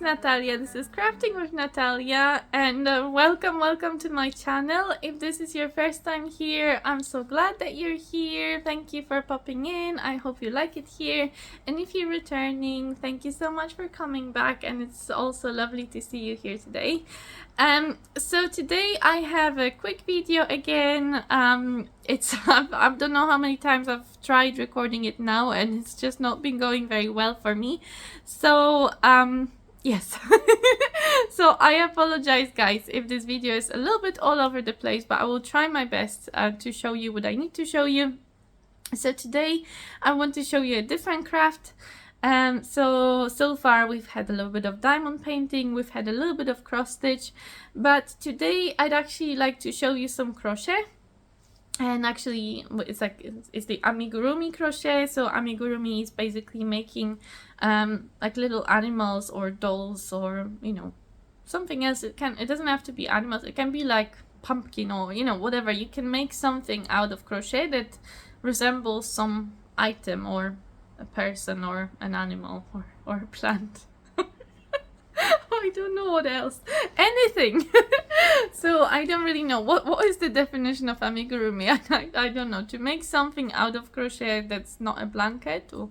Natalia. This is Crafting with Natalia, and welcome to my channel. If this is your first time here, I'm so glad that you're here. Thank you for popping in. I hope you like it here, and if you're returning, thank you so much for coming back, and it's also lovely to see you here today. So today I have a quick video again. I don't know how many times I've tried recording it now, and it's just not been going very well for me. So yes. So I apologize, guys, if this video is a little bit all over the place, but I will try my best to show you what I need to show you. So today I want to show you a different craft. So far we've had a little bit of diamond painting, we've had a little bit of cross stitch, but today I'd actually like to show you some crochet. And actually it's the amigurumi crochet. So amigurumi is basically making like little animals or dolls, or you know, something else. It doesn't have to be animals, it can be like pumpkin, or you know, whatever. You can make something out of crochet that resembles some item, or a person, or an animal, or a plant. I don't know what else. Anything. So I don't really know what is the definition of amigurumi. I don't know. To make something out of crochet that's not a blanket, or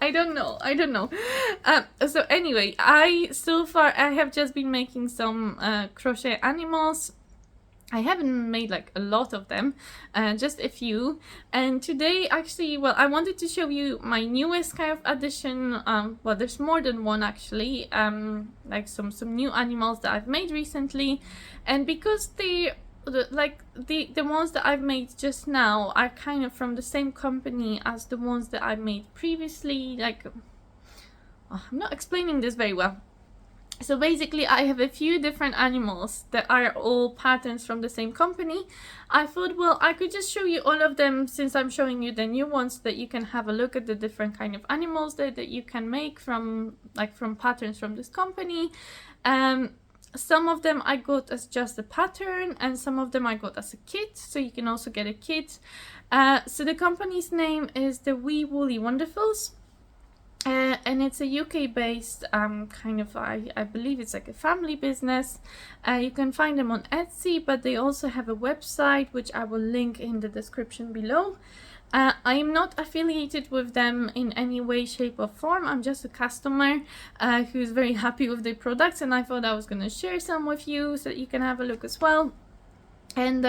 I don't know. So anyway, so far I have just been making some crochet animals. I haven't made like a lot of them, just a few. And today, actually, well, I wanted to show you my newest kind of addition. Well, there's more than one actually. Like some new animals that I've made recently, and because the ones that I've made just now are kind of from the same company as the ones that I made previously. Like, I'm not explaining this very well. So basically I have a few different animals that are all patterns from the same company. I thought, well, I could just show you all of them since I'm showing you the new ones, so that you can have a look at the different kind of animals that you can make from patterns from this company. Some of them I got as just a pattern, and some of them I got as a kit, so you can also get a kit. So the company's name is the Wee Woolly Wonderfuls. And it's a UK-based kind of, I believe it's like a family business. You can find them on Etsy, but they also have a website, which I will link in the description below. I am not affiliated with them in any way, shape or form. I'm just a customer who's very happy with their products, and I thought I was going to share some with you so that you can have a look as well. And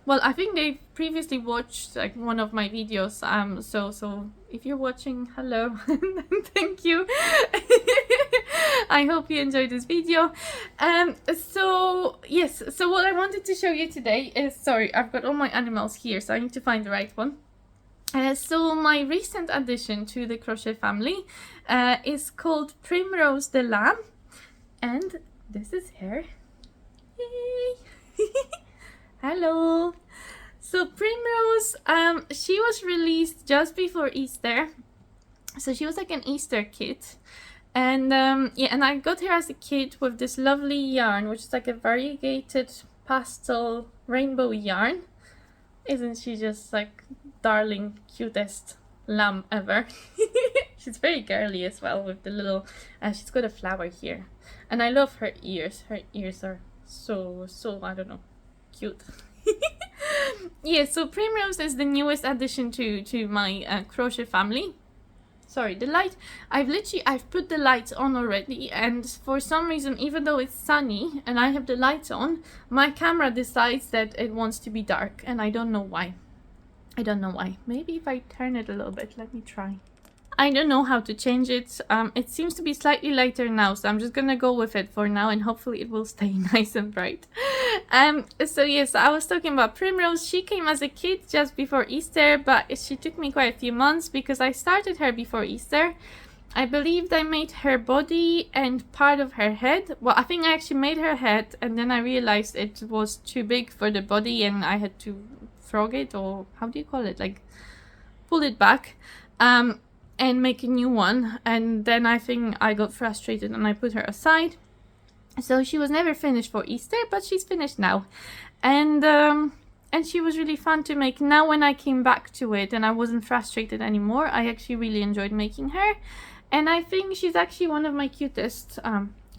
well, I think they previously watched like one of my videos, so if you're watching, hello. Thank you. I hope you enjoyed this video. So yes, so what I wanted to show you today is, sorry, I've got all my animals here, so I need to find the right one. So my recent addition to the crochet family is called Primrose the Lamb, and this is her. Yay. Hello. So Primrose, she was released just before Easter, so she was like an Easter kit, and yeah, and I got her as a kit with this lovely yarn, which is like a variegated pastel rainbow yarn. Isn't she just like darling, cutest lamb ever? She's very girly as well, with the little she's got a flower here, and I love her ears. Her ears are so I don't know, cute. Yeah, so Primrose is the newest addition to my crochet family. Sorry, the light, I've put the lights on already, and for some reason, even though it's sunny and I have the lights on, my camera decides that it wants to be dark, and I don't know why. Maybe if I turn it a little bit, let me try. I don't know how to change it. It seems to be slightly lighter now, so I'm just gonna go with it for now, and hopefully it will stay nice and bright. So yes, I was talking about Primrose. She came as a kit just before Easter, but she took me quite a few months because I started her before Easter. I believed I made her body and part of her head. Well, I think I actually made her head, and then I realized it was too big for the body, and I had to frog it, or how do you call it? Like, pull it back. And make a new one, and then I think I got frustrated and I put her aside. So she was never finished for Easter, but she's finished now, and she was really fun to make. Now when I came back to it and I wasn't frustrated anymore, I actually really enjoyed making her. And I think she's actually one of my cutest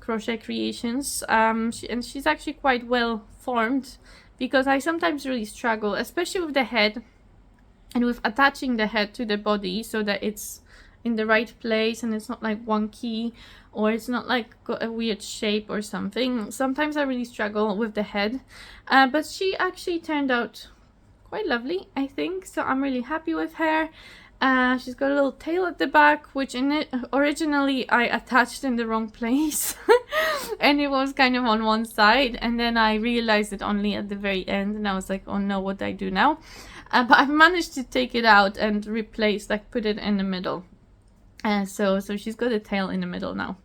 crochet creations. And she's actually quite well formed, because I sometimes really struggle, especially with the head and with attaching the head to the body so that it's in the right place and it's not like wonky, or it's not like got a weird shape or something. Sometimes I really struggle with the head, but she actually turned out quite lovely, I think, so I'm really happy with her. She's got a little tail at the back, which originally I attached in the wrong place and it was kind of on one side, and then I realized it only at the very end, and I was like, oh no, what do I do now? But I've managed to take it out and replace, like put it in the middle. So she's got a tail in the middle now.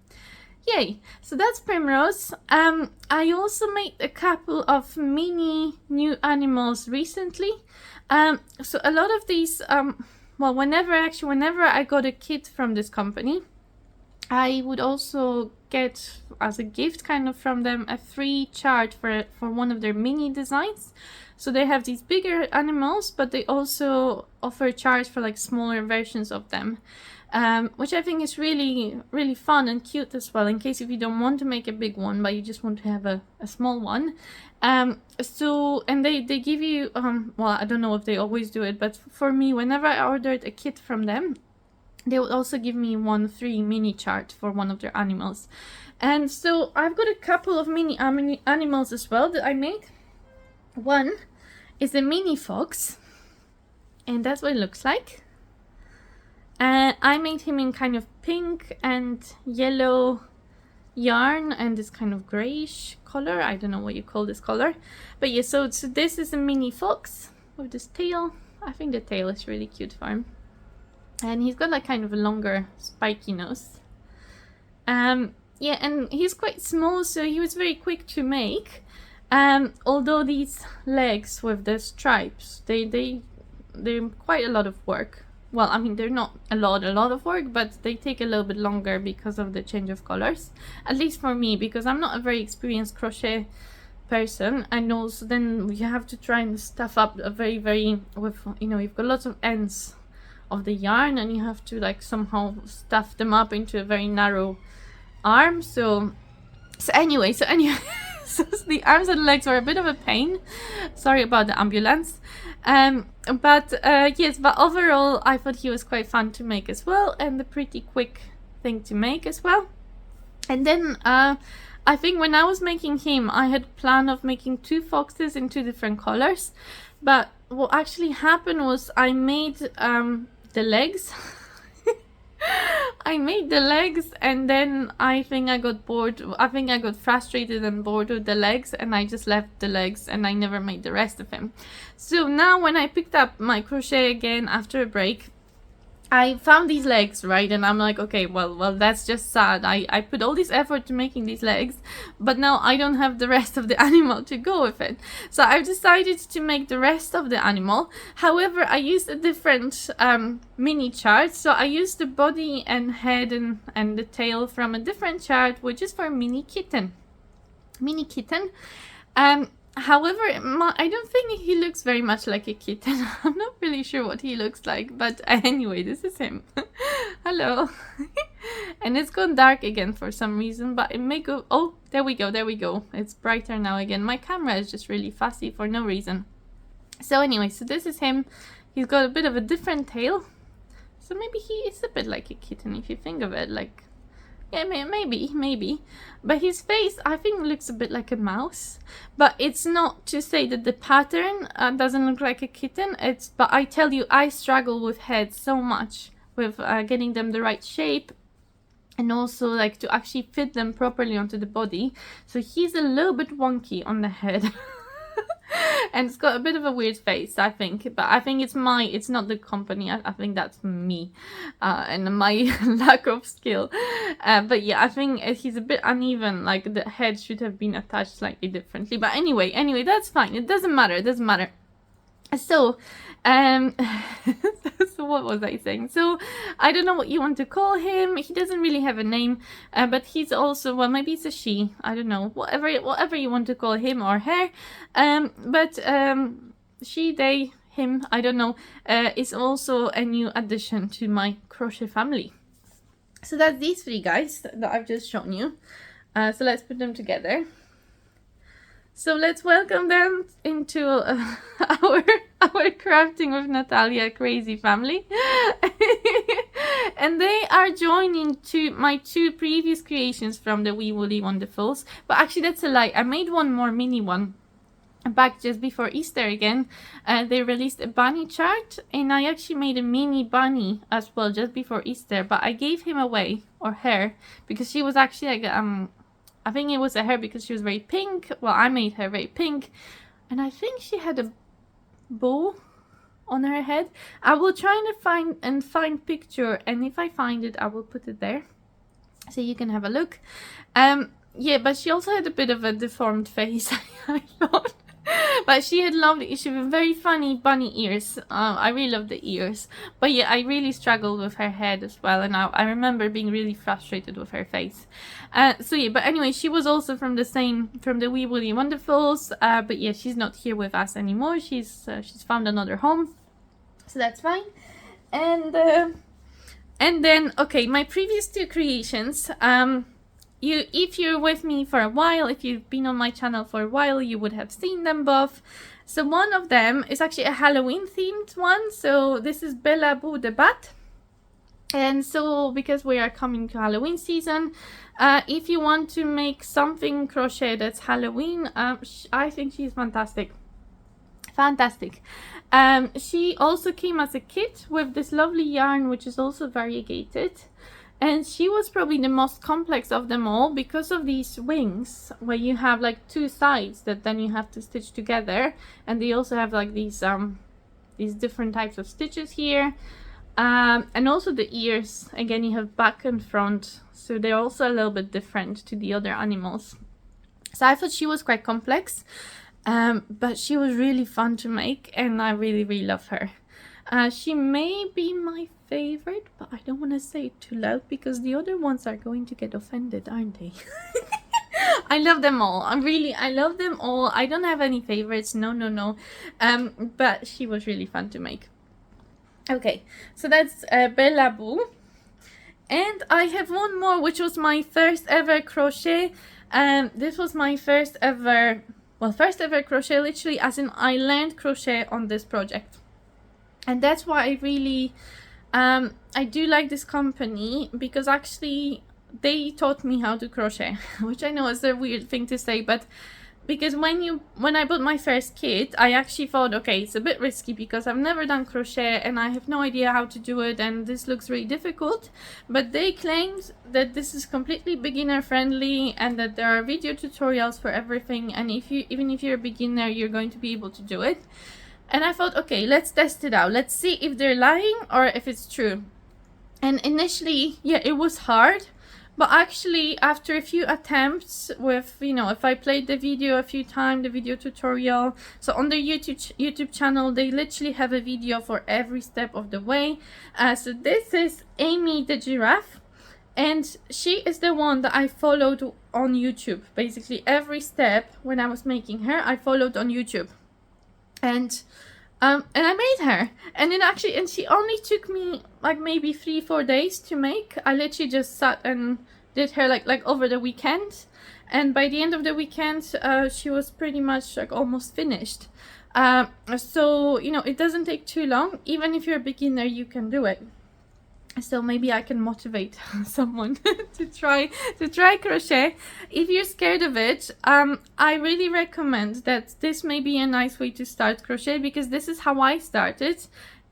Yay! So that's Primrose. I also made a couple of mini new animals recently. So a lot of these, well, whenever I got a kit from this company, I would also get as a gift kind of from them a free chart for one of their mini designs. So they have these bigger animals, but they also offer charts for like smaller versions of them. Which I think is really, really fun and cute as well, in case if you don't want to make a big one, but you just want to have a small one. So, and they give you, well, I don't know if they always do it, but for me, whenever I ordered a kit from them, they would also give me one free mini chart for one of their animals. And so I've got a couple of mini animals as well that I made. One is a mini fox, and that's what it looks like. I made him in kind of pink and yellow yarn and this kind of grayish color. I don't know what you call this color, but yeah, so this is a mini fox with this tail. I think the tail is really cute for him, and he's got like kind of a longer spiky nose. Yeah, and he's quite small, so he was very quick to make. Although these legs with the stripes, they're quite a lot of work. Well, I mean, they're not a lot of work, but they take a little bit longer because of the change of colors. At least for me, because I'm not a very experienced crochet person, and also then you have to try and stuff up a very with, you know, you've got lots of ends of the yarn, and you have to like somehow stuff them up into a very narrow arm. So anyway, so the arms and legs were a bit of a pain. Sorry about the ambulance. Yes, but overall I thought he was quite fun to make as well, and a pretty quick thing to make as well. And then I think when I was making him, I had a plan of making two foxes in two different colors, but what actually happened was I made the legs. I made the legs, and then I think I got bored. I think I got frustrated and bored with the legs, and I just left the legs, and I never made the rest of him. So now when I picked up my crochet again after a break, I found these legs, right? And I'm like, okay, well, that's just sad. I put all this effort to making these legs, but now I don't have the rest of the animal to go with it. So I've decided to make the rest of the animal. However, I used a different mini chart. So I used the body and head and the tail from a different chart, which is for mini kitten. However, I don't think he looks very much like a kitten. I'm not really sure what he looks like, but anyway, this is him. Hello. And it's gone dark again for some reason, but it may go... Oh, there we go. It's brighter now again. My camera is just really fussy for no reason. So anyway, so this is him. He's got a bit of a different tail. So maybe he is a bit like a kitten if you think of it, like... Yeah, maybe. But his face, I think, looks a bit like a mouse. But it's not to say that the pattern doesn't look like a kitten. But I tell you, I struggle with heads so much, with getting them the right shape, and also like to actually fit them properly onto the body. So he's a little bit wonky on the head. And it's got a bit of a weird face, I think, but I think it's not the company. I think that's me and my lack of skill. But yeah, I think he's a bit uneven, like the head should have been attached slightly differently. But anyway, that's fine. It doesn't matter. So, so what was I saying? So, I don't know what you want to call him. He doesn't really have a name, but he's also, well, maybe it's a she. I don't know. Whatever you want to call him or her. But she, they, him, I don't know, is also a new addition to my crochet family. So that's these three guys that I've just shown you. So let's put them together. So let's welcome them into our crafting with Natalia crazy family. And they are joining to my two previous creations from the Wee Woolly Wonderfuls. But actually that's a lie. I made one more mini one back just before Easter again. They released a bunny chart, and I actually made a mini bunny as well just before Easter, but I gave him away, or her, because she was actually like I think it was a her because she was very pink. Well, I made her very pink, and I think she had a bow on her head. I will try to find picture, and if I find it I will put it there so you can have a look. Yeah, but she also had a bit of a deformed face. I thought. But she had very funny bunny ears. I really love the ears. But yeah, I really struggled with her head as well, and I remember being really frustrated with her face. So yeah, but anyway, she was also from the Wee Woolly Wonderfuls. But yeah, she's not here with us anymore. She's found another home, so that's fine. And then okay, my previous two creations. If you're with me for a while, if you've been on my channel for a while, you would have seen them both. So one of them is actually a Halloween themed one. So this is Bella Boo the Bat. And so because we are coming to Halloween season, if you want to make something crochet that's Halloween, I think she's fantastic. Fantastic. She also came as a kit with this lovely yarn, which is also variegated. And she was probably the most complex of them all because of these wings where you have like two sides that then you have to stitch together, and they also have like these different types of stitches here, and also the ears, again you have back and front, so they're also a little bit different to the other animals. So I thought she was quite complex, but she was really fun to make, and I really love her. She may be my favorite, but I don't want to say it too loud because the other ones are going to get offended, aren't they? I love them all. I love them all. I don't have any favorites. No. But she was really fun to make. Okay, so that's Bella Boo. And I have one more, which was my first ever crochet. This was my first ever crochet, literally, as in I learned crochet on this project. And that's why I really, I do like this company, because actually they taught me how to crochet, which I know is a weird thing to say, but because when I bought my first kit, I actually thought, okay, it's a bit risky because I've never done crochet and I have no idea how to do it, and this looks really difficult. But they claimed that this is completely beginner friendly and that there are video tutorials for everything, and even if you're a beginner, you're going to be able to do it. And I thought, okay, let's test it out. Let's see if they're lying or if it's true. And initially, yeah, it was hard. But actually, after a few attempts with, if I played the video a few times, the video tutorial. So on their YouTube channel, they literally have a video for every step of the way. So this is Amy the giraffe. And she is the one that I followed on YouTube. Basically, every step when I was making her, I followed on YouTube. And I made her, and she only took me like maybe 3-4 days to make. I literally just sat and did her like over the weekend, and by the end of the weekend she was pretty much like almost finished. So it doesn't take too long. Even if you're a beginner, you can do it. So maybe I can motivate someone to try crochet. If you're scared of it, I really recommend that this may be a nice way to start crochet, because this is how I started,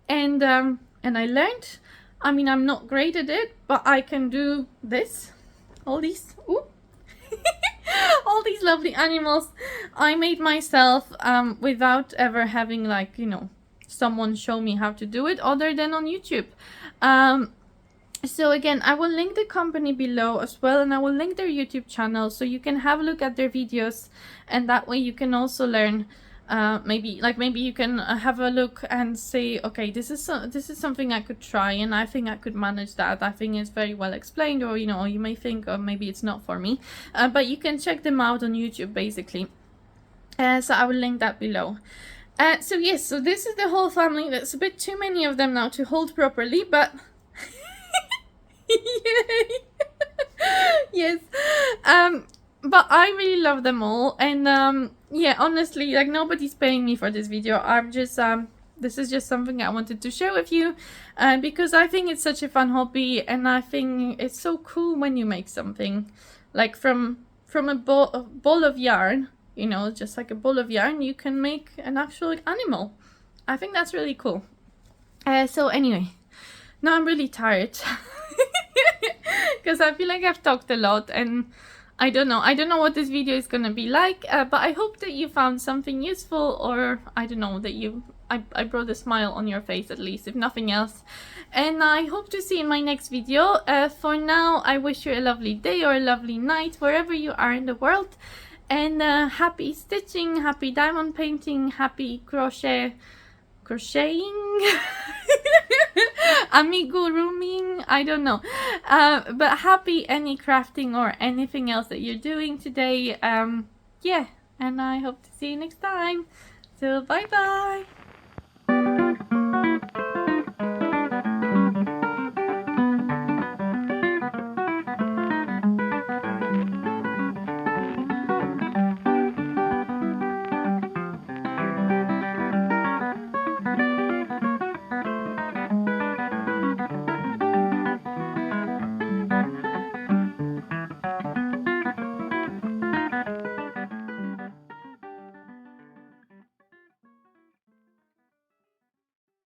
and I learned. I mean, I'm not great at it, but I can do this. All these all these lovely animals I made myself without ever having someone show me how to do it other than on YouTube. So again, I will link the company below as well, and I will link their YouTube channel so you can have a look at their videos, and that way you can also learn. Maybe you can have a look and say, okay, this is something I could try, and I think I could manage that. I think it's very well explained, or you may think, oh, maybe it's not for me, but you can check them out on YouTube basically. So I will link that below. So yes, so this is the whole family. There's a bit too many of them now to hold properly, but Yay! Yes. But I really love them all, and yeah, honestly, like, nobody's paying me for this video. I'm just this is just something I wanted to share with you, because I think it's such a fun hobby, and I think it's so cool when you make something like from a ball of yarn, you know, just like a ball of yarn, you can make an actual animal. I think that's really cool. So anyway, now I'm really tired because I feel like I've talked a lot, and I don't know what this video is gonna be like, but I hope that you found something useful, or I don't know, that I brought a smile on your face at least, if nothing else. And I hope to see you in my next video. For now, I wish you a lovely day or a lovely night wherever you are in the world, and happy stitching, happy diamond painting, happy crocheting, amigurumi, I don't know, but happy any crafting or anything else that you're doing today. Yeah, and I hope to see you next time. So bye bye.